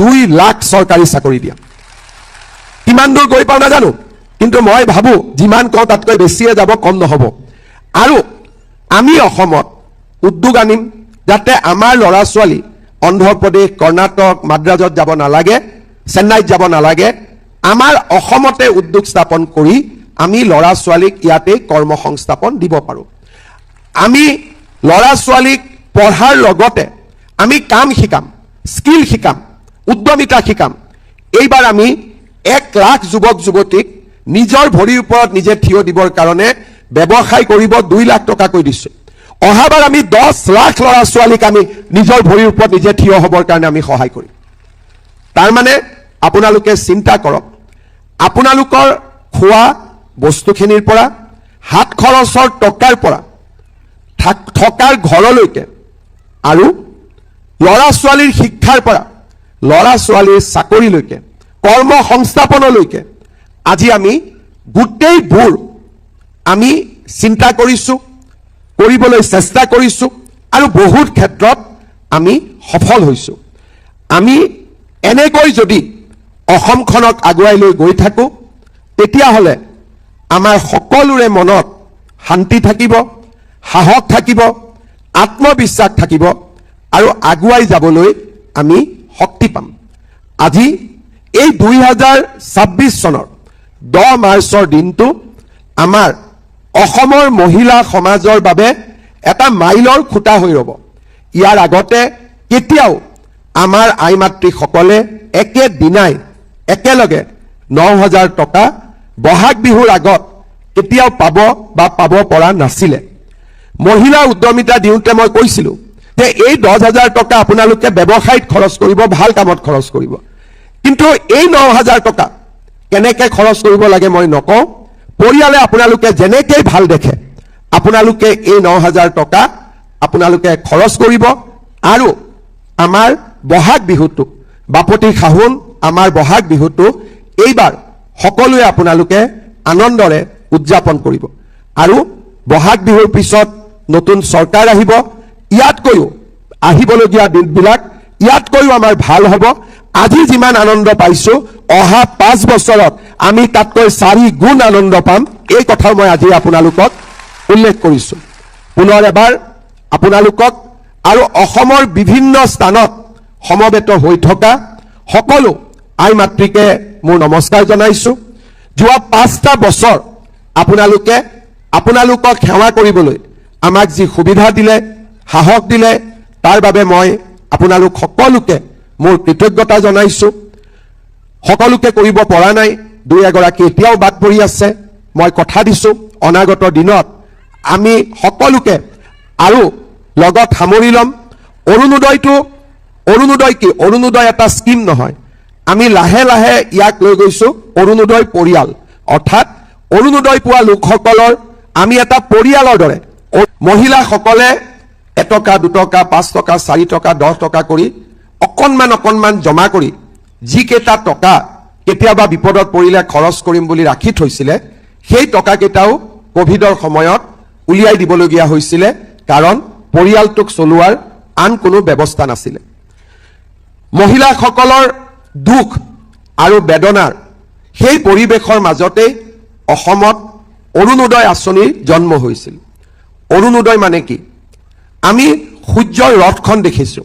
2 লাখ চৰকাৰী চাকৰি দিয়া কিমান দূৰ গৈ পাও নাজানো কিন্তু মই ভাবো যিমান কওঁ তাতকৈ বেছিয়ে যাব কম নহব আৰু আমি অসমত উদ্যোগ আনিম যাতে আমাৰ ল'ৰা ছোৱালী অন্ধ্ৰপ্ৰদেশ কৰ্ণাটক মাদ্ৰাজত যাব নালাগে চেন্নাইত যাব নালাগে আমাৰ অসমতে উদ্যোগ স্থাপন কৰি আমি ল'ৰা ছোৱালীক ইয়াতে কৰ্মসংস্থাপন দিব পাৰো আমি ল'ৰা ছোৱালীক পঢ়াৰ লগতে আমি কাম শিকাম স্কিল শিকাম উদ্যমিতা শিকাম এইবাৰ আমি 1 লাখ যুৱক যুৱতীক নিজৰ ভৰিৰ ওপৰত নিজে থিয় দিবৰ কাৰণে ব্যৱসায় কৰিব 2 লাখ টকা কৈ দিছো অহাবাৰ আমি 10 লাখ ল'ৰা ছোৱালীক আমি নিজৰ ভৰিৰ ওপৰত নিজে থিয় হ'বৰ কাৰণে আমি সহায় কৰিম তাৰ মানে আপোনালোকে চিন্তা কৰক আপোনালোকৰ খোৱা বস্তুখিনিৰ পৰা হাত খৰচৰ টকাৰ পৰা থকাৰ ঘৰলৈকে আৰু ল'ৰা ছোৱালীৰ শিক্ষাৰ পৰা ল'ৰা ছোৱালীৰ চাকৰিলৈকে কৰ্ম সংস্থাপনলৈকে আজি আমি গোটেইবোৰ আমি চিন্তা কৰিছো কৰিবলৈ চেষ্টা কৰিছো আৰু বহুত ক্ষেত্ৰত আমি সফল হৈছো আমি এনেকৈ যদি অসমখনক আগুৱাই লৈ গৈ থাকো তেতিয়াহ'লে আমাৰ সকলোৰে মনত শান্তি থাকিব সাহস থাকিব আত্মবিশ্বাস থাকিব আৰু আগুৱাই যাবলৈ আমি শক্তি পাম আজি এই 2026 চনৰ 10 মাৰ্চৰ দিনটো আমাৰ অসমৰ মহিলা সমাজৰ বাবে এটা মাইলৰ খুঁটা হৈ ৰব ইয়াৰ আগতে কেতিয়াও আমাৰ আই মাতৃসকলে একেদিনাই একেলগে 9000 টকা বহাগ বিহুৰ আগত কেতিয়াও পাব বা পাব পৰা নাছিলে মহিলা উদ্যমিতা দিওঁতে মই কৈছিলো যে এই 10000 টকা আপোনালোকে ব্যৱসায়ত খৰচ কৰিব ভাল কামত খৰচ কৰিব কিন্তু এই 9000 টকা কেনেকৈ খৰচ কৰিব লাগে মই নকওঁ পৰিয়ালে আপোনালোকে যেনেকৈ ভাল দেখে আপোনালোকে এই 9000 টকা আপোনালোকে খৰচ কৰিব আৰু আমাৰ বহাগ বিহুটো বাপতি খাহুন আমাৰ বহাগ বিহুটো এইবাৰ সকলোৱে আপোনালোকে আনন্দৰে উদযাপন কৰিব আৰু বহাগ বিহুৰ পিছত নতুন চৰকাৰ আহিব ইয়াতকৈও আহিবলগীয়া দিনবিলাক ইয়াতকৈও আমাৰ ভাল হ'ব আজি যিমান আনন্দ পাইছো অহা 5 বছৰত আমি তাতকৈ 4 গুণ আনন্দ পাম এই কথা মই আজি আপোনালোকক উল্লেখ কৰিছো পুনৰ এবাৰ আপোনালোকক আৰু অসমৰ বিভিন্ন স্থানত সমবেত হৈ থকা সকলো আই মাতৃকে মোৰ নমস্কাৰ জনাইছো যোৱা 5টা বছৰ আপোনালোকে আপোনালোকক সেৱা কৰিবলৈ আমাক যি সুবিধা দিলে সাহস দিলে তাৰ বাবে মই আপোনালোক সকলোকে মোৰ কৃতজ্ঞতা জনাইছো সকলোকে কৰিব পৰা নাই 2 এগৰাকী এতিয়াও বাদ পৰি আছে মই কথা দিছো অনাগত দিনত আমি সকলোকে আৰু লগত সামৰি লম অৰুণোদয় এটা স্কিম নহয় আমি লাহে লাহে ইয়াক লৈ গৈছো অৰুণোদয় পৰিয়াল অৰ্থাৎ অৰুণোদয় পোৱা লোকসকলৰ আমি এটা পৰিয়ালৰ দৰে মহিলাসকলে 1 টকা 2 টকা 5 টকা 4 টকা 10 টকা কৰি অকণমান জমা কৰি যিকেইটা টকা কেতিয়াবা বিপদত পৰিলে খৰচ কৰিম বুলি ৰাখি থৈছিলে সেই টকা কেইটাও কোভিডৰ সময়ত উলিয়াই দিবলগীয়া হৈছিলে কাৰণ পৰিয়ালটোক চলোৱাৰ আন কোনো ব্যৱস্থা নাছিলে মহিলাসকলৰ দুখ আৰু বেদনাৰ সেই পৰিৱেশৰ মাজতে অসমত অৰুণোদয় আঁচনিৰ জন্ম হৈছিল অৰুণোদয় মানে কি আমি সূৰ্যৰ ৰথখন দেখিছো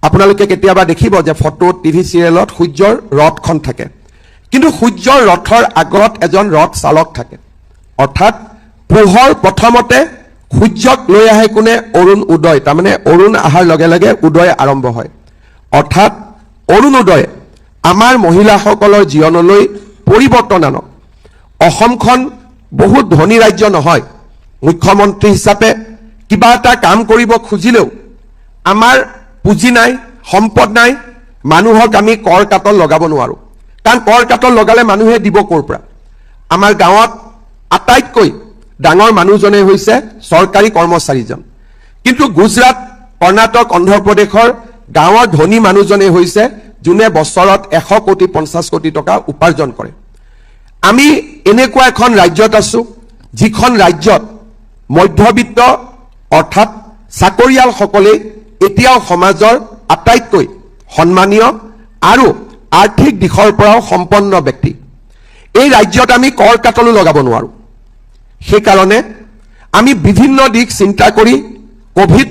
আপোনালোকে কেতিয়াবা দেখিব যে ফটো টিভি চিৰিয়েলত সূৰ্যৰ ৰথখন থাকে কিন্তু সূৰ্যৰ ৰথৰ আগত এজন ৰথ চালক থাকে অৰ্থাৎ পোহৰ প্ৰথমতে সূৰ্যক লৈ আহে কোনে অৰুণ উদয় তাৰমানে অৰুণ আহাৰ লগে লগে উদয় আৰম্ভ হয় অৰ্থাৎ অৰুণোদয় আমাৰ মহিলাসকলৰ জীৱনলৈ পৰিৱৰ্তন আনক অসমখন বহুত ধনী ৰাজ্য নহয় মুখ্যমন্ত্ৰী হিচাপে কিবা এটা কাম কৰিব খুজিলেও আমাৰ পুঁজি নাই সম্পদ নাই মানুহক আমি কৰ কাটল লগাব নোৱাৰো কাৰণ কৰ কাটল লগালে মানুহে দিব ক'ৰ পৰা আমাৰ গাঁৱত আটাইতকৈ ডাঙৰ মানুহজনে হৈছে চৰকাৰী কৰ্মচাৰীজন কিন্তু গুজৰাট কৰ্ণাটক অন্ধ্ৰপ্ৰদেশৰ গাঁৱৰ ধনী মানুহজনে হৈছে যোনে বছৰত 100 কোটি 50 কোটি টকা উপাৰ্জন কৰে আমি এনেকুৱা এখন ৰাজ্যত আছো যিখন ৰাজ্যত মধ্যবিত্ত অৰ্থাৎ চাকৰিয়াল সকলে এতিয়াও সমাজৰ আটাইতকৈ সন্মানীয় আৰু আৰ্থিক দিশৰ পৰাও সম্পন্ন ব্যক্তি এই ৰাজ্যত আমি কৰ কাটলো লগাব নোৱাৰো সেইকাৰণে আমি বিভিন্ন দিশ চিন্তা কৰি কোভিড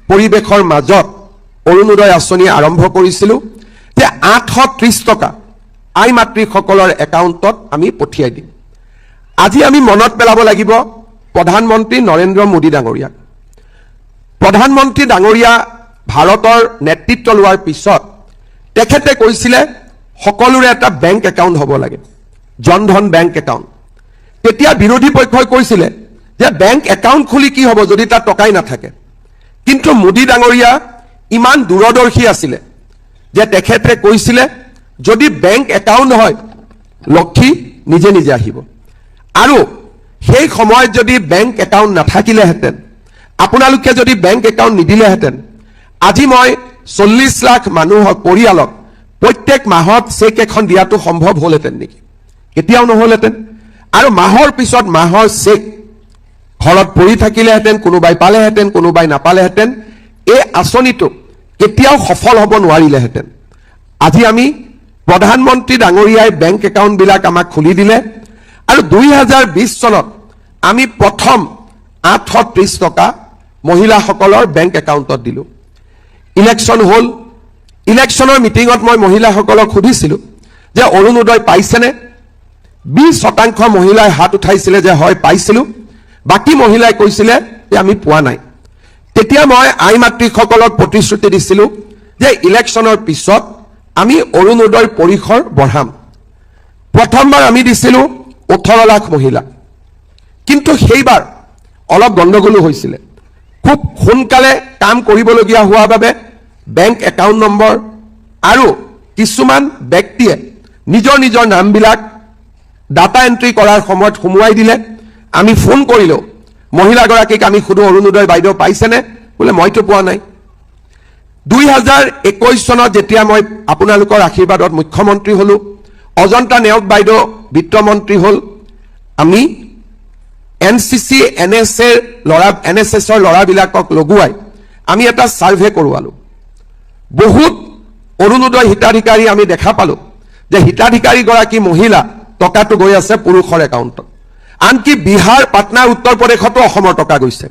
পৰিবেশৰ মাজত অৰুণোদয় আঁচনি আৰম্ভ কৰিছিলো যে 830 টকা আই মাতৃসকলৰ একাউণ্টত আমি পঠিয়াই দিম আজি আমি মনত পেলাব লাগিব প্ৰধানমন্ত্ৰী নৰেন্দ্ৰ মোদী ডাঙৰীয়া প্ৰধানমন্ত্ৰী ডাঙৰীয়া ভাৰতৰ নেতৃত্ব লোৱাৰ পিছত তেখেতে কৈছিলে সকলোৰে এটা বেংক একাউণ্ট হ'ব লাগে জনধন বেংক একাউণ্ট তেতিয়া বিৰোধী পক্ষই কৈছিলে যে বেংক একাউণ্ট খুলি কি হ'ব যদি তাত টকাই নাথাকে কিন্তু মোদী ডাঙৰীয়া ইমান দূৰদৰ্শী আছিলে যে তেখেতে কৈছিলে যদি বেংক একাউণ্ট হয় লক্ষী নিজে নিজে আহিব আৰু সেই সময়ত যদি বেংক একাউণ্ট নাথাকিলেহেঁতেন আপোনালোকে যদি বেংক একাউণ্ট নিদিলেহেঁতেন আজি মই 40 লাখ মানুহক পৰিয়ালক প্ৰত্যেক মাহত চেক এখন দিয়াটো সম্ভৱ হ'লহেঁতেন নেকি কেতিয়াও নহ'লহেঁতেন আৰু মাহৰ পিছত মাহৰ চেক ঘৰত পৰি থাকিলেহেঁতেন কোনোবাই পালেহেঁতেন কোনোবাই নাপালেহেঁতেন এই আঁচনিটো কেতিয়াও সফল হ'ব নোৱাৰিলেহেঁতেন আজি আমি প্ৰধানমন্ত্ৰী ডাঙৰীয়াই বেংক একাউণ্টবিলাক আমাক খুলি দিলে আৰু 2020 চনত আমি প্ৰথম 830 টকা মহিলাসকলৰ বেংক একাউণ্টত দিলোঁ ইলেকশ্যন হ'ল ইলেকশ্যনৰ মিটিঙত মই মহিলাসকলক সুধিছিলোঁ যে অৰুণোদয় পাইছেনে 20% মহিলাই হাত উঠাইছিলে যে হয় পাইছিলোঁ বাকী মহিলাই কৈছিলে যে আমি পোৱা নাই তেতিয়া মই আই মাতৃসকলক প্ৰতিশ্ৰুতি দিছিলোঁ যে ইলেকশ্যনৰ পিছত আমি অৰুণোদয় পৰিসৰ বঢ়াম প্ৰথমবাৰ আমি দিছিলোঁ 18 লাখ মহিলা কিন্তু সেইবাৰ অলপ গণ্ডগোলো হৈছিলে খুব সোনকালে কাম কৰিবলগীয়া হোৱাৰ বাবে বেংক একাউণ্ট নম্বৰ আৰু কিছুমান ব্যক্তিয়ে নিজৰ নিজৰ নামবিলাক ডাটা এন্ট্ৰি কৰাৰ সময়ত সোমোৱাই দিলে আমি ফোন কৰিলোঁ মহিলাগৰাকীক আমি সুধো অৰুণোদয় বাইদেউ পাইছেনে বোলে মইতো পোৱা নাই 2021 চনত যেতিয়া মই আপোনালোকৰ আশীৰ্বাদত মুখ্যমন্ত্ৰী হলো অজন্তা নেওগ বাইদেউ বিত্তমন্ত্ৰী হল আমি এনচিচি এনএছএছৰ ল'ৰাবিলাকক লগোৱাই আমি এটা সাৰ্ভে কৰোৱালো বহুত অৰুণোদয় হিতাধিকাৰী আমি দেখা পালো যে হিতাধিকাৰীগৰাকী মহিলা টকাটো গৈ আছে পুৰুষৰ একাউণ্টত আনকি বিহাৰ পাটনা উত্তৰ প্ৰদেশতো অসমৰ টকা গৈছে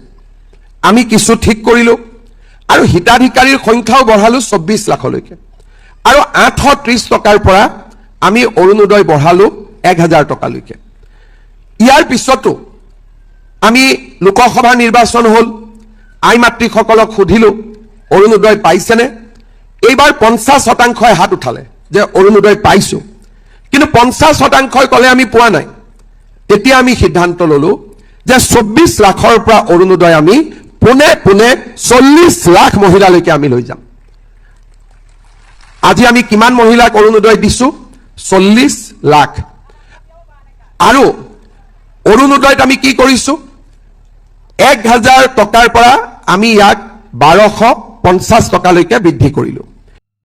আমি কিছু ঠিক কৰিলো আৰু হিতাধিকাৰীৰ সংখ্যাও বঢ়ালো 24 লাখলৈকে আৰু 830 টকাৰ পৰা আমি অৰুণোদয় বঢ়ালো 1000 টকালৈকে ইয়াৰ পিছতো আমি লোকসভা নিৰ্বাচন হ'ল আই মাতৃসকলক সুধিলো অৰুণোদয় পাইছেনে এইবাৰ 50% হাত উঠালে যে অৰুণোদয় পাইছো কিন্তু 50% ক'লে আমি পোৱা নাই তেতিয়া আমি সিদ্ধান্ত ললো যে 24 লাখৰ পৰা অৰুণোদয় আমি পুনে পুনে 40 লাখ মহিলালৈকে আমি লৈ যাম আজি আমি কিমান মহিলাক অৰুণোদয় দিছো 40 লাখ আৰু অৰুণোদয়ত আমি কি কৰিছো 1000 টকাৰ পৰা আমি ইয়াক 1250 টকালৈকে বৃদ্ধি কৰিলো